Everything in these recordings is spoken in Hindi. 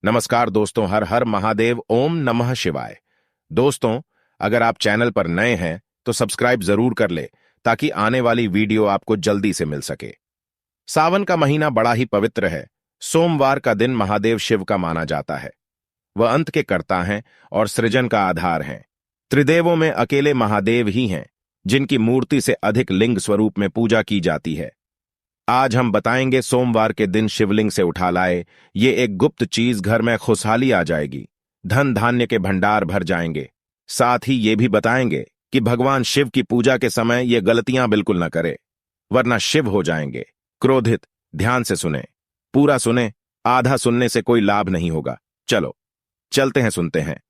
नमस्कार दोस्तों, हर हर महादेव, ओम नमः शिवाय। दोस्तों, अगर आप चैनल पर नए हैं तो सब्सक्राइब जरूर कर ले ताकि आने वाली वीडियो आपको जल्दी से मिल सके। सावन का महीना बड़ा ही पवित्र है। सोमवार का दिन महादेव शिव का माना जाता है। वह अंत के कर्ता हैं और सृजन का आधार हैं। त्रिदेवों में अकेले महादेव ही हैं जिनकी मूर्ति से अधिक लिंग स्वरूप में पूजा की जाती है। आज हम बताएंगे सोमवार के दिन शिवलिंग से उठा लाए ये एक गुप्त चीज, घर में खुशहाली आ जाएगी, धन धान्य के भंडार भर जाएंगे। साथ ही ये भी बताएंगे कि भगवान शिव की पूजा के समय ये गलतियां बिल्कुल न करे, वरना शिव हो जाएंगे क्रोधित। ध्यान से सुने, पूरा सुने, आधा सुनने से कोई लाभ नहीं होगा। चलो चलते हैं, सुनते हैं।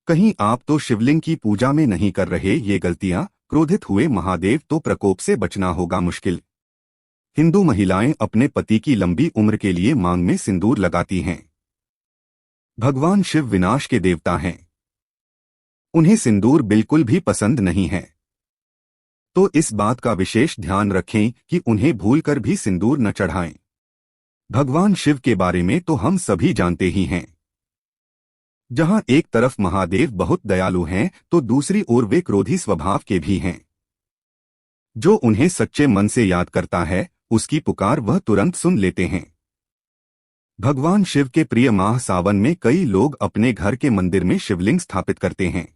कहीं आप तो शिवलिंग की पूजा में नहीं कर रहे ये गलतियां? क्रोधित हुए महादेव तो प्रकोप से बचना होगा मुश्किल। हिंदू महिलाएं अपने पति की लंबी उम्र के लिए मांग में सिंदूर लगाती हैं। भगवान शिव विनाश के देवता हैं। उन्हें सिंदूर बिल्कुल भी पसंद नहीं है। तो इस बात का विशेष ध्यान रखें कि उन्हें भूलकर भी सिंदूर न चढ़ाएं। भगवान शिव के बारे में तो हम सभी जानते ही हैं। जहां एक तरफ महादेव बहुत दयालु हैं तो दूसरी ओर वे क्रोधी स्वभाव के भी हैं। जो उन्हें सच्चे मन से याद करता है उसकी पुकार वह तुरंत सुन लेते हैं। भगवान शिव के प्रिय माह सावन में कई लोग अपने घर के मंदिर में शिवलिंग स्थापित करते हैं।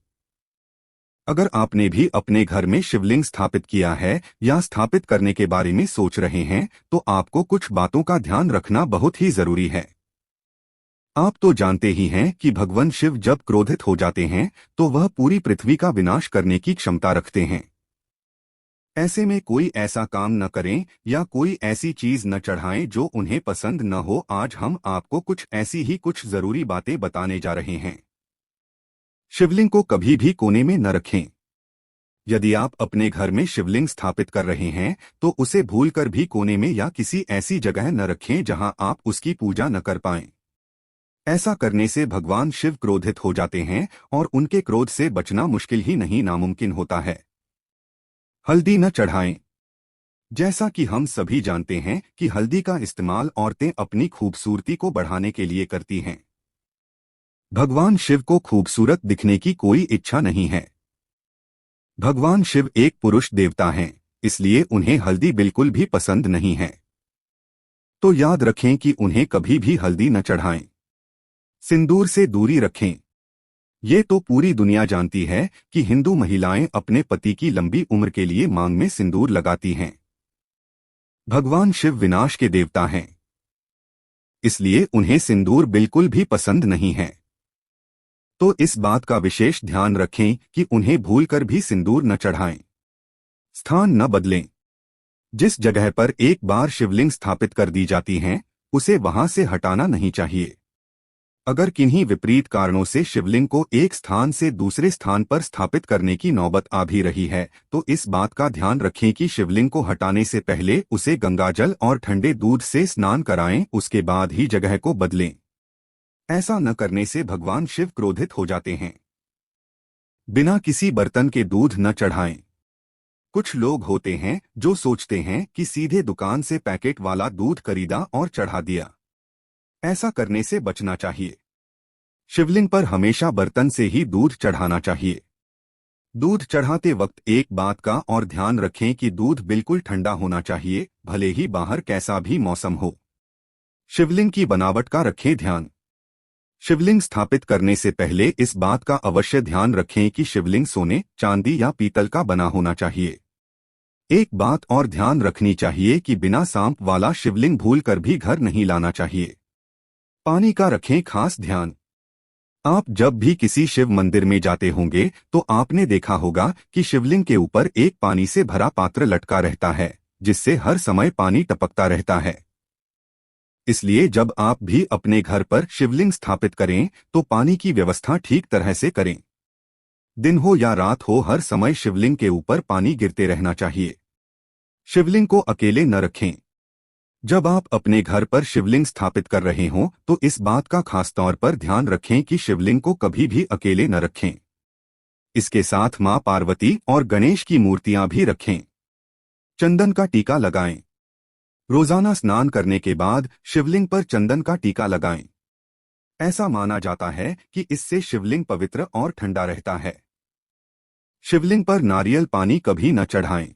अगर आपने भी अपने घर में शिवलिंग स्थापित किया है या स्थापित करने के बारे में सोच रहे हैं तो आपको कुछ बातों का ध्यान रखना बहुत ही जरूरी है। आप तो जानते ही हैं कि भगवान शिव जब क्रोधित हो जाते हैं तो वह पूरी पृथ्वी का विनाश करने की क्षमता रखते हैं। ऐसे में कोई ऐसा काम न करें या कोई ऐसी चीज न चढ़ाएं जो उन्हें पसंद न हो। आज हम आपको कुछ ऐसी ही कुछ जरूरी बातें बताने जा रहे हैं। शिवलिंग को कभी भी कोने में न रखें। यदि आप अपने घर में शिवलिंग स्थापित कर रहे हैं तो उसे भूलकर भी कोने में या किसी ऐसी जगह न रखें जहां आप उसकी पूजा न कर पाएं। ऐसा करने से भगवान शिव क्रोधित हो जाते हैं और उनके क्रोध से बचना मुश्किल ही नहीं नामुमकिन होता है। हल्दी न चढ़ाएं। जैसा कि हम सभी जानते हैं कि हल्दी का इस्तेमाल औरतें अपनी खूबसूरती को बढ़ाने के लिए करती हैं। भगवान शिव को खूबसूरत दिखने की कोई इच्छा नहीं है। भगवान शिव एक पुरुष देवता हैं, इसलिए उन्हें हल्दी बिल्कुल भी पसंद नहीं है। तो याद रखें कि उन्हें कभी भी हल्दी न चढ़ाएं। सिंदूर से दूरी रखें। ये तो पूरी दुनिया जानती है कि हिंदू महिलाएं अपने पति की लंबी उम्र के लिए मांग में सिंदूर लगाती हैं। भगवान शिव विनाश के देवता हैं, इसलिए उन्हें सिंदूर बिल्कुल भी पसंद नहीं है। तो इस बात का विशेष ध्यान रखें कि उन्हें भूलकर भी सिंदूर न चढ़ाएं। स्थान न बदलें। जिस जगह पर एक बार शिवलिंग स्थापित कर दी जाती हैं उसे वहां से हटाना नहीं चाहिए। अगर किन्हीं विपरीत कारणों से शिवलिंग को एक स्थान से दूसरे स्थान पर स्थापित करने की नौबत आ भी रही है तो इस बात का ध्यान रखें कि शिवलिंग को हटाने से पहले उसे गंगाजल और ठंडे दूध से स्नान कराएं, उसके बाद ही जगह को बदलें। ऐसा न करने से भगवान शिव क्रोधित हो जाते हैं। बिना किसी बर्तन के दूध न चढ़ाएं। कुछ लोग होते हैं जो सोचते हैं कि सीधे दुकान से पैकेट वाला दूध खरीदा और चढ़ा दिया। ऐसा करने से बचना चाहिए। शिवलिंग पर हमेशा बर्तन से ही दूध चढ़ाना चाहिए। दूध चढ़ाते वक्त एक बात का और ध्यान रखें कि दूध बिल्कुल ठंडा होना चाहिए, भले ही बाहर कैसा भी मौसम हो। शिवलिंग की बनावट का रखें ध्यान। शिवलिंग स्थापित करने से पहले इस बात का अवश्य ध्यान रखें कि शिवलिंग सोने, चांदी या पीतल का बना होना चाहिए। एक बात और ध्यान रखनी चाहिए कि बिना सांप वाला शिवलिंग भूलकर भी घर नहीं लाना चाहिए। पानी का रखें खास ध्यान। आप जब भी किसी शिव मंदिर में जाते होंगे तो आपने देखा होगा कि शिवलिंग के ऊपर एक पानी से भरा पात्र लटका रहता है जिससे हर समय पानी टपकता रहता है। इसलिए जब आप भी अपने घर पर शिवलिंग स्थापित करें तो पानी की व्यवस्था ठीक तरह से करें। दिन हो या रात हो, हर समय शिवलिंग के ऊपर पानी गिरते रहना चाहिए। शिवलिंग को अकेले न रखें। जब आप अपने घर पर शिवलिंग स्थापित कर रहे हों तो इस बात का खास तौर पर ध्यान रखें कि शिवलिंग को कभी भी अकेले न रखें। इसके साथ मां पार्वती और गणेश की मूर्तियां भी रखें। चंदन का टीका लगाएं। रोजाना स्नान करने के बाद शिवलिंग पर चंदन का टीका लगाएं। ऐसा माना जाता है कि इससे शिवलिंग पवित्र और ठंडा रहता है। शिवलिंग पर नारियल पानी कभी न चढ़ाएं।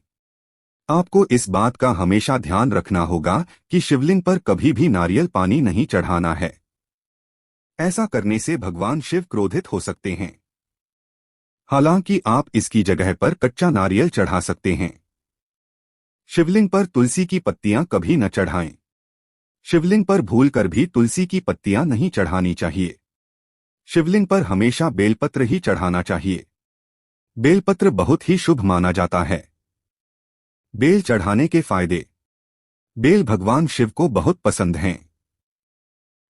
आपको इस बात का हमेशा ध्यान रखना होगा कि शिवलिंग पर कभी भी नारियल पानी नहीं चढ़ाना है। ऐसा करने से भगवान शिव क्रोधित हो सकते हैं। हालांकि आप इसकी जगह पर कच्चा नारियल चढ़ा सकते हैं। शिवलिंग पर तुलसी की पत्तियां कभी न चढ़ाएं। शिवलिंग पर भूलकर भी तुलसी की पत्तियां नहीं चढ़ानी चाहिए। शिवलिंग पर हमेशा बेलपत्र ही चढ़ाना चाहिए। बेलपत्र बहुत ही शुभ माना जाता है। बेल चढ़ाने के फायदे। बेल भगवान शिव को बहुत पसंद हैं।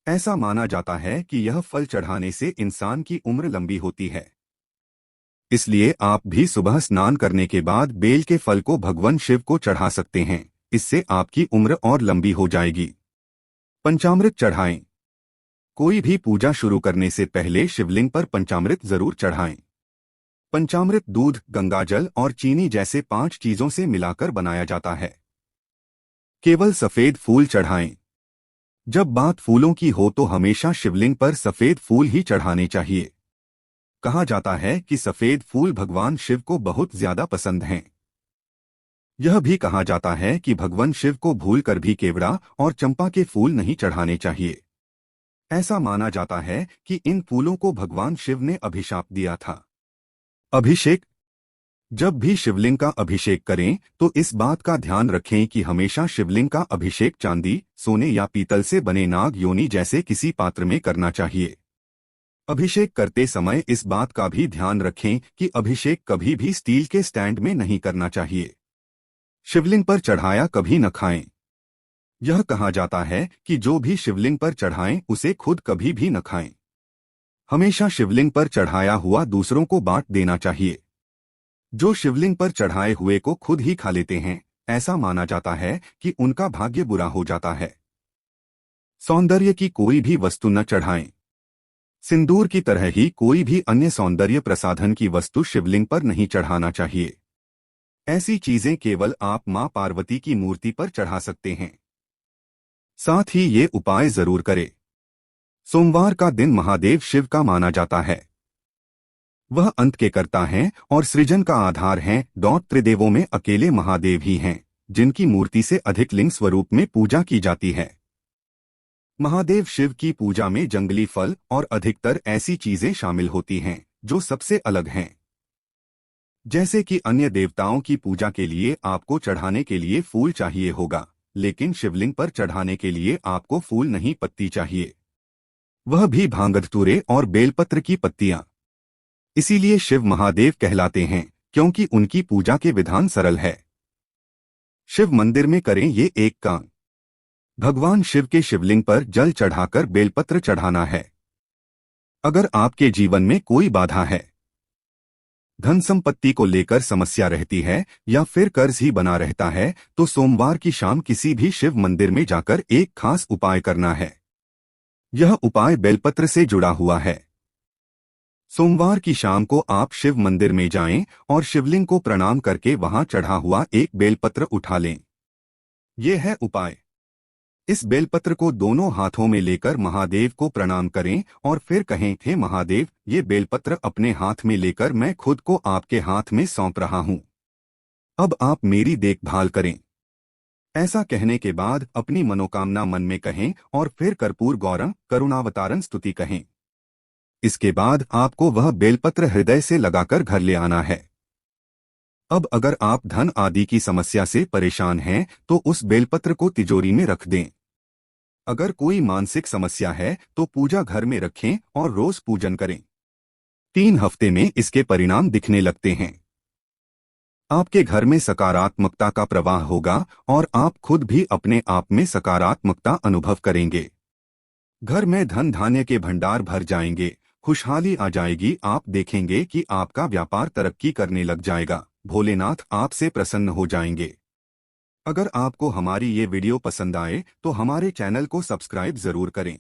ऐसा माना जाता है कि यह फल चढ़ाने से इंसान की उम्र लंबी होती है। इसलिए आप भी सुबह स्नान करने के बाद बेल के फल को भगवान शिव को चढ़ा सकते हैं। इससे आपकी उम्र और लंबी हो जाएगी। पंचामृत चढ़ाएं। कोई भी पूजा शुरू करने से पहले शिवलिंग पर पंचामृत जरूर चढ़ाएं। पंचामृत दूध, गंगाजल और चीनी जैसे 5 चीजों से मिलाकर बनाया जाता है। केवल सफेद फूल चढ़ाएं। जब बात फूलों की हो तो हमेशा शिवलिंग पर सफेद फूल ही चढ़ाने चाहिए। कहा जाता है कि सफेद फूल भगवान शिव को बहुत ज्यादा पसंद हैं। यह भी कहा जाता है कि भगवान शिव को भूलकर भी केवड़ा और चंपा के फूल नहीं चढ़ाने चाहिए। ऐसा माना जाता है कि इन फूलों को भगवान शिव ने अभिशाप दिया था। अभिषेक। जब भी शिवलिंग का अभिषेक करें तो इस बात का ध्यान रखें कि हमेशा शिवलिंग का अभिषेक चांदी, सोने या पीतल से बने नाग योनि जैसे किसी पात्र में करना चाहिए। अभिषेक करते समय इस बात का भी ध्यान रखें कि अभिषेक कभी भी स्टील के स्टैंड में नहीं करना चाहिए। शिवलिंग पर चढ़ाया कभी न खाएं। यह कहा जाता है कि जो भी शिवलिंग पर चढ़ाएं उसे खुद कभी भी न खाएं। हमेशा शिवलिंग पर चढ़ाया हुआ दूसरों को बांट देना चाहिए। जो शिवलिंग पर चढ़ाए हुए को खुद ही खा लेते हैं, ऐसा माना जाता है कि उनका भाग्य बुरा हो जाता है। सौंदर्य की कोई भी वस्तु न चढ़ाएं। सिंदूर की तरह ही कोई भी अन्य सौंदर्य प्रसाधन की वस्तु शिवलिंग पर नहीं चढ़ाना चाहिए। ऐसी चीजें केवल आप मां पार्वती की मूर्ति पर चढ़ा सकते हैं। साथ ही ये उपाय जरूर करें। सोमवार का दिन महादेव शिव का माना जाता है। वह अंत के कर्ता हैं और सृजन का आधार हैं। त्रिदेवों में अकेले महादेव ही हैं जिनकी मूर्ति से अधिक लिंग स्वरूप में पूजा की जाती है। महादेव शिव की पूजा में जंगली फल और अधिकतर ऐसी चीजें शामिल होती हैं जो सबसे अलग हैं। जैसे कि अन्य देवताओं की पूजा के लिए आपको चढ़ाने के लिए फूल चाहिए होगा, लेकिन शिवलिंग पर चढ़ाने के लिए आपको फूल नहीं पत्ती चाहिए, वह भी भांगधतूरे और बेलपत्र की पत्तियां। इसीलिए शिव महादेव कहलाते हैं क्योंकि उनकी पूजा के विधान सरल है। शिव मंदिर में करें ये एक काम। भगवान शिव के शिवलिंग पर जल चढ़ाकर बेलपत्र चढ़ाना है। अगर आपके जीवन में कोई बाधा है, धन संपत्ति को लेकर समस्या रहती है या फिर कर्ज ही बना रहता है, तो सोमवार की शाम किसी भी शिव मंदिर में जाकर एक खास उपाय करना है। यह उपाय बेलपत्र से जुड़ा हुआ है। सोमवार की शाम को आप शिव मंदिर में जाएं और शिवलिंग को प्रणाम करके वहां चढ़ा हुआ एक बेलपत्र उठा लें। यह है उपाय। इस बेलपत्र को दोनों हाथों में लेकर महादेव को प्रणाम करें और फिर कहें, हे महादेव, ये बेलपत्र अपने हाथ में लेकर मैं खुद को आपके हाथ में सौंप रहा हूं। अब आप मेरी देखभाल करें। ऐसा कहने के बाद अपनी मनोकामना मन में कहें और फिर कर्पूर गौरम करुणावतारण स्तुति कहें। इसके बाद आपको वह बेलपत्र हृदय से लगाकर घर ले आना है। अब अगर आप धन आदि की समस्या से परेशान हैं तो उस बेलपत्र को तिजोरी में रख दें। अगर कोई मानसिक समस्या है तो पूजा घर में रखें और रोज पूजन करें। 3 हफ्ते में इसके परिणाम दिखने लगते हैं। आपके घर में सकारात्मकता का प्रवाह होगा और आप खुद भी अपने आप में सकारात्मकता अनुभव करेंगे। घर में धन धान्य के भंडार भर जाएंगे, खुशहाली आ जाएगी। आप देखेंगे कि आपका व्यापार तरक्की करने लग जाएगा। भोलेनाथ आपसे प्रसन्न हो जाएंगे। अगर आपको हमारी ये वीडियो पसंद आए तो हमारे चैनल को सब्सक्राइब जरूर करें।